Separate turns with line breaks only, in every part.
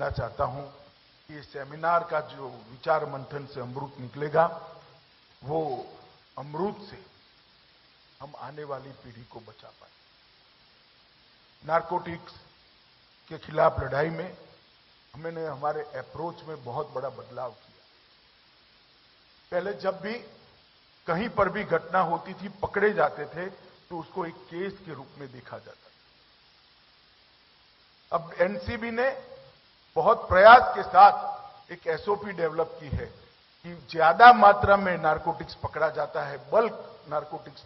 कहना चाहता हूं कि इस सेमिनार का जो विचार मंथन से अमृत निकलेगा, वो अमृत से हम आने वाली पीढ़ी को बचा पाए। नारकोटिक्स के खिलाफ लड़ाई में हमने हमारे अप्रोच में बहुत बड़ा बदलाव किया। पहले जब भी कहीं पर भी घटना होती थी, पकड़े जाते थे, तो उसको एक केस के रूप में देखा जाता था। अब एनसीबी ने बहुत प्रयास के साथ एक एसओपी डेवलप की है कि ज्यादा मात्रा में नारकोटिक्स पकड़ा जाता है, बल्क नारकोटिक्स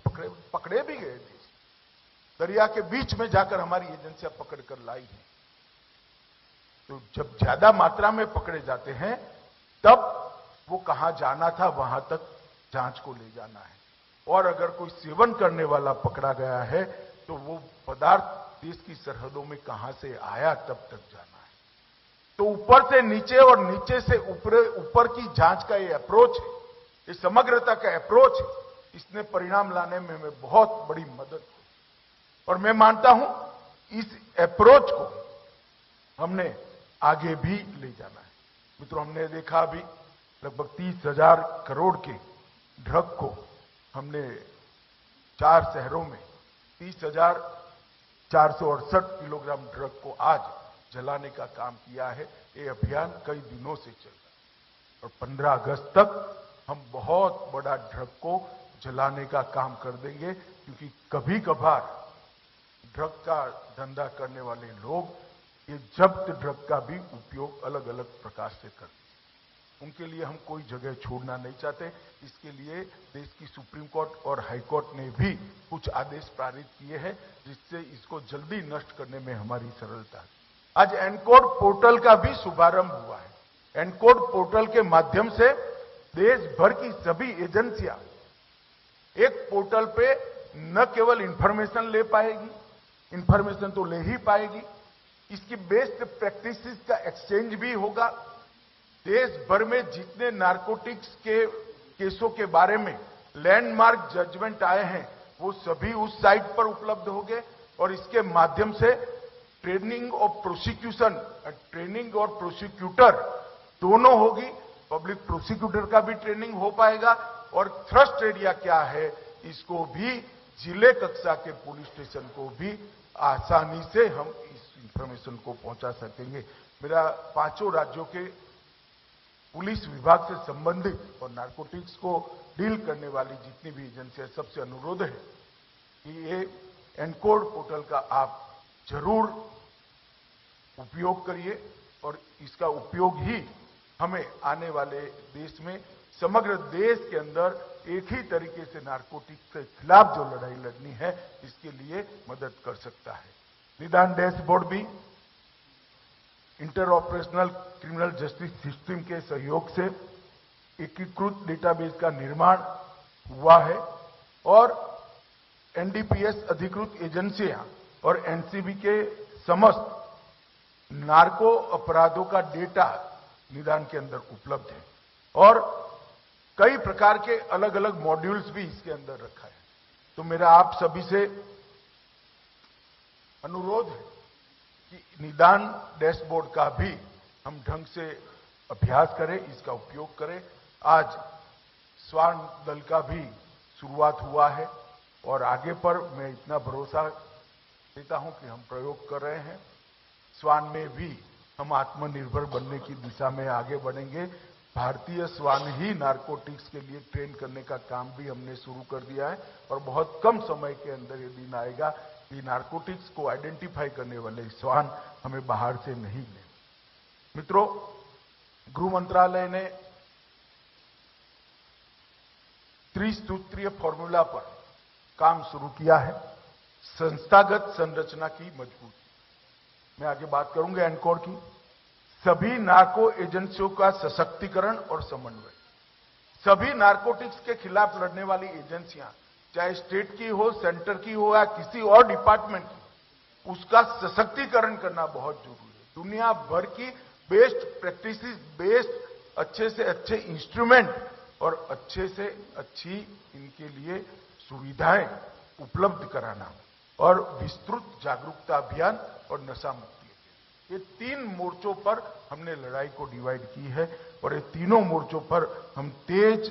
पकड़े भी गए थे। दरिया के बीच में जाकर हमारी एजेंसियां पकड़कर लाई हैं। तो जब ज्यादा मात्रा में पकड़े जाते हैं, तब वो कहां जाना था वहां तक जांच को ले जाना है। और अगर कोई सेवन करने वाला पकड़ा गया है, तो वो पदार्थ देश की सरहदों में कहां से आया तब तक जाना है। तो ऊपर से नीचे और नीचे से ऊपर की जांच का ये अप्रोच है, ये समग्रता का अप्रोच है, इसने परिणाम लाने में हमें बहुत बड़ी मदद की। और मैं मानता हूं इस अप्रोच को हमने आगे भी ले जाना है। मित्रों, हमने देखा अभी लगभग 30,000 करोड़ के ड्रग को हमने 4 शहरों में 30,468 किलोग्राम ड्रग को आज जलाने का काम किया है। ये अभियान कई दिनों से चल रहा है और 15 अगस्त तक हम बहुत बड़ा ड्रग को जलाने का काम कर देंगे, क्योंकि कभी कभार ड्रग का धंधा करने वाले लोग ये जब्त ड्रग का भी उपयोग अलग अलग प्रकार से करते हैं। उनके लिए हम कोई जगह छोड़ना नहीं चाहते। इसके लिए देश की सुप्रीम कोर्ट और हाई कोर्ट ने भी कुछ आदेश पारित किए हैं, जिससे इसको जल्दी नष्ट करने में हमारी सरलता है। आज एनकोड पोर्टल का भी शुभारंभ हुआ है। एनकोड पोर्टल के माध्यम से देश भर की सभी एजेंसियां एक पोर्टल पे न केवल इंफॉर्मेशन ले पाएगी, इंफॉर्मेशन तो ले ही पाएगी, इसकी बेस्ट प्रैक्टिसेस का एक्सचेंज भी होगा। देश भर में जितने नारकोटिक्स के केसों के बारे में लैंडमार्क जजमेंट आए हैं, वो सभी उस साइट पर उपलब्ध होंगे और इसके माध्यम से ट्रेनिंग और प्रोसिक्यूटर दोनों होगी। पब्लिक प्रोसिक्यूटर का भी ट्रेनिंग हो पाएगा और थ्रस्ट एरिया क्या है, इसको भी जिले कक्षा के पुलिस स्टेशन को भी आसानी से हम इस इंफॉर्मेशन को पहुंचा सकेंगे। मेरा 5 राज्यों के पुलिस विभाग से संबंधित और नारकोटिक्स को डील करने वाली जितनी भी एजेंसियां, सबसे अनुरोध है कि ये एनकोड पोर्टल का आप जरूर उपयोग करिए और इसका उपयोग ही हमें आने वाले देश में, समग्र देश के अंदर एक ही तरीके से नारकोटिक्स के खिलाफ जो लड़ाई लड़नी है, इसके लिए मदद कर सकता है। निदान डैशबोर्ड भी inter operational criminal justice system के सहयोग से एकीकृत डेटाबेस का निर्माण हुआ है और एनडीपीएस अधिकृत एजेंसियां और एनसीबी के समस्त नार्को अपराधों का डेटा निदान के अंदर उपलब्ध है और कई प्रकार के अलग अलग मॉड्यूल्स भी इसके अंदर रखा है। तो मेरा आप सभी से अनुरोध है कि निदान डैशबोर्ड का भी हम ढंग से अभ्यास करें, इसका उपयोग करें। आज स्वान दल का भी शुरुआत हुआ है और आगे पर मैं इतना भरोसा देता हूं कि हम प्रयोग कर रहे हैं। स्वान में भी हम आत्मनिर्भर बनने की दिशा में आगे बढ़ेंगे। भारतीय स्वान ही नारकोटिक्स के लिए ट्रेन करने का काम भी हमने शुरू कर दिया है और बहुत कम समय के अंदर ये दिन आएगा कि नारकोटिक्स को आइडेंटिफाई करने वाले स्वान हमें बाहर से नहीं मिले। मित्रों, गृह मंत्रालय ने त्रिसूत्रीय फॉर्मूला पर काम शुरू किया है, संस्थागत संरचना की मजबूती। मैं आगे बात करूंगा एनकोड की। सभी नार्को एजेंसियों का सशक्तिकरण और समन्वय। सभी नारकोटिक्स के खिलाफ लड़ने वाली एजेंसियां, चाहे स्टेट की हो, सेंटर की हो या किसी और डिपार्टमेंट की, उसका सशक्तिकरण करना बहुत जरूरी है। दुनिया भर की बेस्ट प्रैक्टिसेस, बेस्ट अच्छे से अच्छे इंस्ट्रूमेंट और अच्छे से अच्छी इनके लिए सुविधाएं उपलब्ध कराना और विस्तृत जागरूकता अभियान और नशा मुक्ति। ये 3 मोर्चों पर हमने लड़ाई को डिवाइड की है और ये तीनों मोर्चों पर हम तेज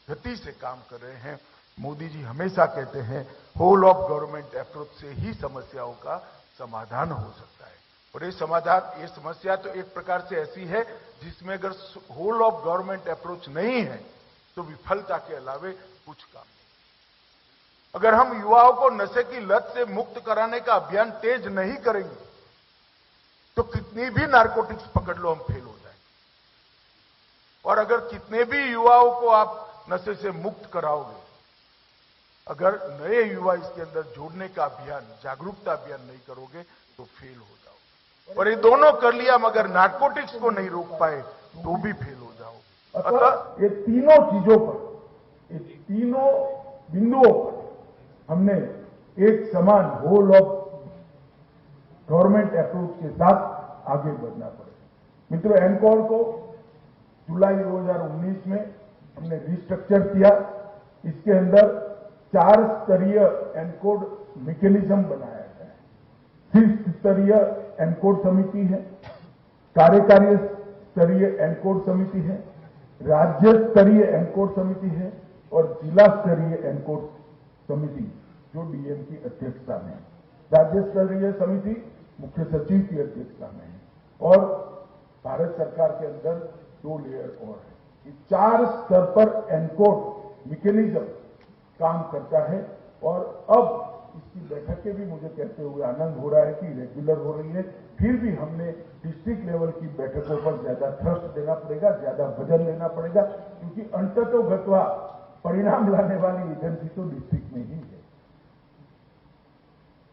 गति से काम कर रहे हैं। मोदी जी हमेशा कहते हैं होल ऑफ गवर्नमेंट अप्रोच से ही समस्याओं का समाधान हो सकता है और ये समस्या तो एक प्रकार से ऐसी है जिसमें अगर होल ऑफ गवर्नमेंट अप्रोच नहीं है तो विफलता के अलावे कुछ काम नहीं। अगर हम युवाओं को नशे की लत से मुक्त कराने का अभियान तेज नहीं करेंगे तो कितनी भी नारकोटिक्स पकड़ लो हम फेल हो जाएंगे और अगर कितने भी युवाओं को आप नशे से मुक्त कराओगे, अगर नए युवा इसके अंदर जोड़ने का अभियान, जागरूकता अभियान नहीं करोगे तो फेल हो जाओगे और ये दोनों कर लिया मगर नारकोटिक्स को नहीं रोक पाए तो भी फेल हो जाओगे।
अतः ये तीनों चीजों पर, ये तीनों बिंदुओं पर हमने एक समान होल ऑफ गवर्नमेंट अप्रोच के साथ आगे बढ़ना पड़ेगा। मित्रों, एनकोर को जुलाई 2019 में हमने रिस्ट्रक्चर किया। इसके अंदर 4 स्तरीय एनकोड मैकेनिज्म बनाया गया है। 6 स्तरीय एनकोड समिति है, कार्यकारी स्तरीय एनकोड समिति है, राज्य स्तरीय एनकोड समिति है और जिला स्तरीय एनकोड समिति जो डीएम की अध्यक्षता में है। राज्य स्तरीय समिति मुख्य सचिव की अध्यक्षता में है और भारत सरकार के अंदर 2 लेयर और है। 4 स्तर पर एनकोड मैकेनिज्म काम करता है और अब इसकी बैठकें भी मुझे कहते हुए आनंद हो रहा है कि रेगुलर हो रही है। फिर भी हमने डिस्ट्रिक्ट लेवल की बैठकों पर ज्यादा थ्रस्ट देना पड़ेगा, ज्यादा वजन लेना पड़ेगा, क्योंकि अंततोगत्वा परिणाम लाने वाली एजेंसी तो डिस्ट्रिक्ट में ही है।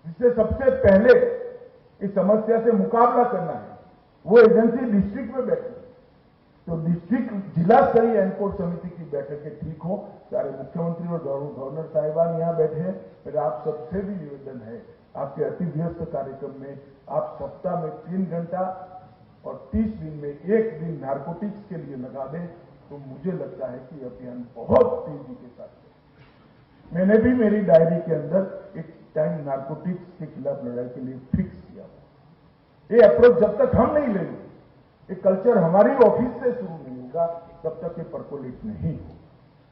जिससे सबसे पहले इस समस्या से मुकाबला करना है वो एजेंसी डिस्ट्रिक्ट में बैठे। तो डिस्ट्रिक्ट जिला स्तरीय एनकोड समिति की बैठकें ठीक हो। सारे मुख्यमंत्री और गवर्नर साहिबान यहां बैठे हैं। मेरा आप सबसे भी निवेदन है, आपके अति व्यस्त कार्यक्रम में आप सप्ताह में 3 घंटा और 30 दिन में 1 दिन नारकोटिक्स के लिए लगा दें तो मुझे लगता है कि अभियान बहुत तेजी के साथ है। मैंने भी मेरी डायरी के अंदर एक टाइम नारकोटिक्स के खिलाफ लड़ाई के लिए फिक्स किया। ये अप्रोच जब तक हम नहीं लेंगे, ये कल्चर हमारी ऑफिस से शुरू नहीं होगा, तब तक ये परकोलेट नहीं हो।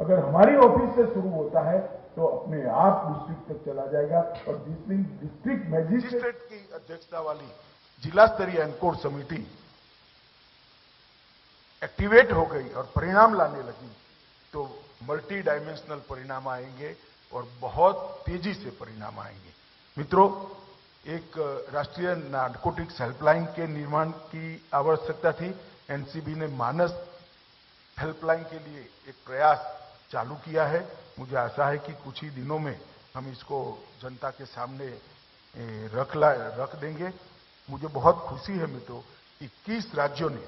अगर हमारी ऑफिस से शुरू होता है तो अपने आप डिस्ट्रिक्ट तक चला जाएगा और जिस दिन डिस्ट्रिक्ट
मजिस्ट्रेट की अध्यक्षता वाली जिला स्तरीय एनकोड समिति एक्टिवेट हो गई और परिणाम लाने लगी तो मल्टी डायमेंशनल परिणाम आएंगे और बहुत तेजी से परिणाम आएंगे। मित्रों, एक राष्ट्रीय नारकोटिक्स हेल्पलाइन के निर्माण की आवश्यकता थी। एनसीबी ने मानस हेल्पलाइन के लिए एक प्रयास चालू किया है। मुझे आशा है कि कुछ ही दिनों में हम इसको जनता के सामने रख देंगे। मुझे बहुत खुशी है मित्रों, 21 राज्यों ने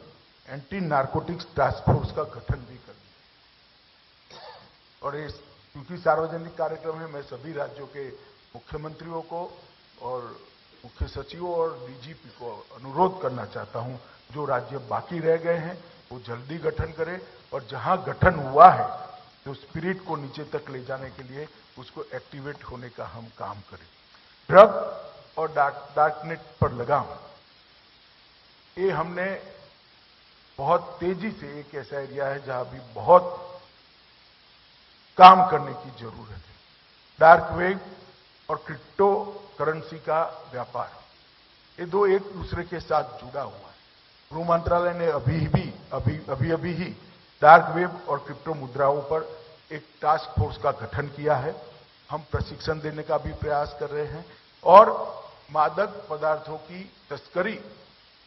एंटी नारकोटिक्स टास्क फोर्स का गठन भी कर दिया और इस क्योंकि सार्वजनिक कार्यक्रम है, मैं सभी राज्यों के मुख्यमंत्रियों को और मुख्य सचिवों और डीजीपी को अनुरोध करना चाहता हूं, जो राज्य बाकी रह गए हैं वो जल्दी गठन करें और जहां गठन हुआ है तो स्पिरिट को नीचे तक ले जाने के लिए उसको एक्टिवेट होने का हम काम करें। ड्रग और डार्कनेट पर लगाम, ये हमने बहुत तेजी से, एक ऐसा एरिया है जहां भी बहुत काम करने की जरूरत है। डार्क वेब और क्रिप्टो करेंसी का व्यापार, ये दो एक दूसरे के साथ जुड़ा हुआ है। गृह मंत्रालय ने अभी ही डार्क वेब और क्रिप्टो मुद्राओं पर एक टास्क फोर्स का गठन किया है। हम प्रशिक्षण देने का भी प्रयास कर रहे हैं और मादक पदार्थों की तस्करी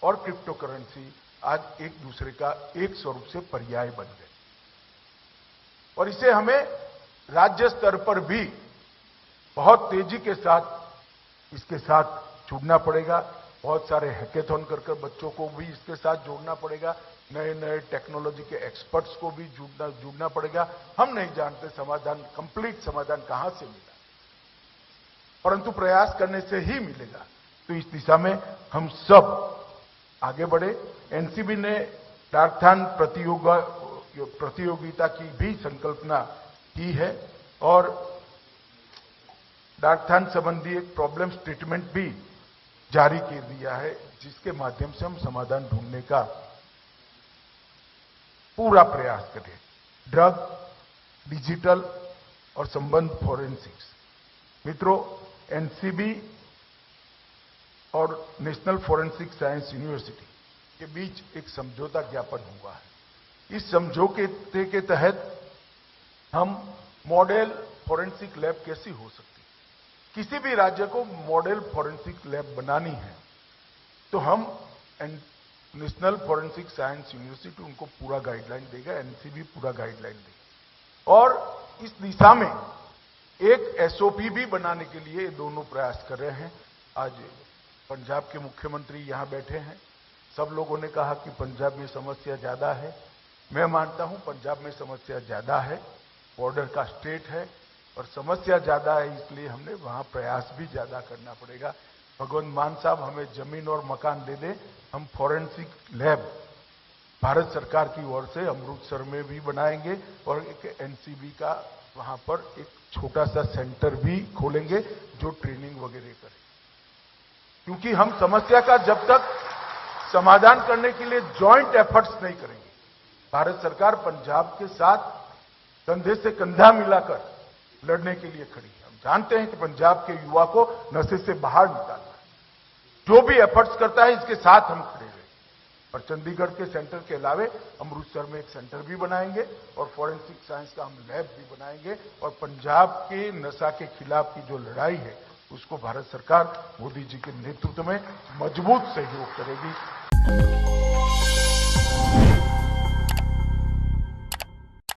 और क्रिप्टो करेंसी आज एक दूसरे का एक स्वरूप से पर्याय बन गए और इसे हमें राज्य स्तर पर भी बहुत तेजी के साथ इसके साथ जुड़ना पड़ेगा। बहुत सारे हैकेथॉन कर बच्चों को भी इसके साथ जोड़ना पड़ेगा। नए नए टेक्नोलॉजी के एक्सपर्ट्स को भी जुड़ना पड़ेगा। हम नहीं जानते समाधान, कंप्लीट समाधान कहां से मिला, परंतु प्रयास करने से ही मिलेगा। तो इस दिशा में हम सब आगे बढ़े। एनसीबी ने डार्कथॉन प्रतियोगिता की भी संकल्पना की है और डार्कथॉन संबंधी एक प्रॉब्लम स्टेटमेंट भी जारी कर दिया है, जिसके माध्यम से हम समाधान ढूंढने का पूरा प्रयास करें। ड्रग, डिजिटल और संबंध फॉरेंसिक्स। मित्रों, एनसीबी और नेशनल फॉरेंसिक साइंस यूनिवर्सिटी के बीच एक समझौता ज्ञापन हुआ है। इस समझौते के तहत हम मॉडल फॉरेंसिक लैब कैसी हो सकती है, किसी भी राज्य को मॉडल फॉरेंसिक लैब बनानी है तो हम नेशनल फॉरेंसिक साइंस यूनिवर्सिटी उनको पूरा गाइडलाइन देगा, एनसीबी पूरा गाइडलाइन देगा। और इस दिशा में एक एसओपी भी बनाने के लिए ये दोनों प्रयास कर रहे हैं। आज पंजाब के मुख्यमंत्री यहां बैठे हैं। सब लोगों ने कहा कि पंजाब में समस्या ज्यादा है। मैं मानता हूं पंजाब में समस्या ज्यादा है, बॉर्डर का स्टेट है और समस्या ज्यादा है, इसलिए हमने वहां प्रयास भी ज्यादा करना पड़ेगा। भगवंत मान साहब हमें जमीन और मकान दे दे, हम फॉरेंसिक लैब भारत सरकार की ओर से अमृतसर में भी बनाएंगे और एक एनसीबी का वहां पर एक छोटा सा सेंटर भी खोलेंगे जो ट्रेनिंग वगैरह करे। क्योंकि हम समस्या का जब तक समाधान करने के लिए जॉइंट एफर्ट्स नहीं करेंगे, भारत सरकार पंजाब के साथ कंधे से कंधा मिलाकर लड़ने के लिए खड़ी है। हम जानते हैं कि पंजाब के युवा को नशे से बाहर निकालना है, जो भी एफर्ट्स करता है इसके साथ हम खड़े रहे। और चंडीगढ़ के सेंटर के अलावे अमृतसर में एक सेंटर भी बनाएंगे और फॉरेंसिक साइंस का हम लैब भी बनाएंगे और पंजाब के नशा के खिलाफ की जो लड़ाई है उसको भारत सरकार मोदी जी के नेतृत्व में मजबूत सहयोग करेगी।